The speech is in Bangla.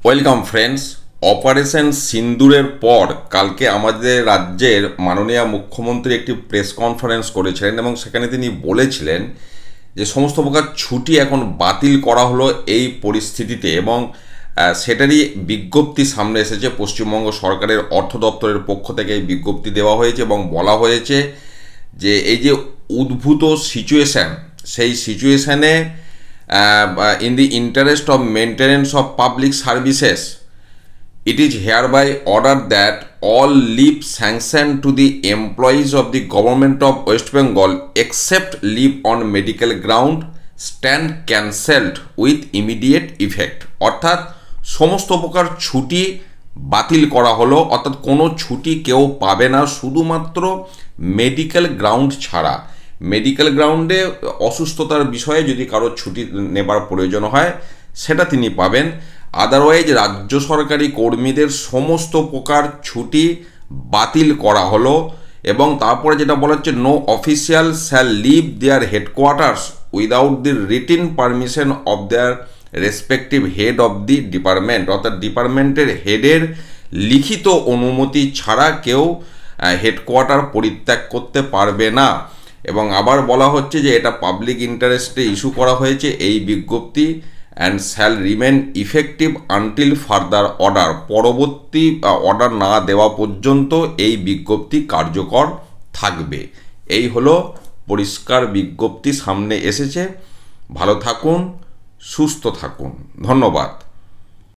Welcome friends. অপারেশন সিন্দুরের পর কালকে আমাদের রাজ্যের মাননীয় মুখ্যমন্ত্রী একটি প্রেস কনফারেন্স করেছিলেন এবং সেখানে তিনি বলেছিলেন যে সমস্ত প্রকার ছুটি এখন বাতিল করা হলো এই পরিস্থিতিতে, এবং সেটারই বিজ্ঞপ্তি সামনে এসেছে। পশ্চিমবঙ্গ সরকারের অর্থ দপ্তরের পক্ষ থেকে এই বিজ্ঞপ্তি দেওয়া হয়েছে এবং বলা হয়েছে যে এই যে উদ্ভূত সিচুয়েশান, সেই সিচুয়েশানে in the interest of maintenance of public services, it is hereby ordered that all leave sanctioned to the employees of the government of West Bengal except leave on medical ground stand cancelled with immediate effect। অর্থাৎ সমস্ত প্রকার ছুটি বাতিল করা হলো, অর্থাৎ কোনো ছুটি কেউ পাবে না শুধুমাত্র মেডিকেল গ্রাউন্ড ছাড়া। মেডিকেল গ্রাউন্ডে অসুস্থতার বিষয়ে যদি কারো ছুটি নেবার প্রয়োজন হয় সেটা তিনি পাবেন। আদারওয়াইজ রাজ্য সরকারি কর্মীদের সমস্ত প্রকার ছুটি বাতিল করা হলো। এবং তারপরে যেটা বলা হচ্ছে, no official shall leave their headquarters without the written permission of their respective head of the department. অর্থাৎ ডিপার্টমেন্টের হেডের লিখিত অনুমতি ছাড়া কেউ হেডকোয়ার্টার পরিত্যাগ করতে পারবে না। এবং আবার বলা হচ্ছে যে এটা পাবলিক ইন্টারেস্টে ইস্যু করা হয়েছে এই বিজ্ঞপ্তি, and shall remain effective until further order. পরবর্তী অর্ডার না দেওয়া পর্যন্ত এই বিজ্ঞপ্তি কার্যকর থাকবে। এই হলো পরিষ্কার বিজ্ঞপ্তি সামনে এসেছে। ভালো থাকুন, সুস্থ থাকুন, ধন্যবাদ।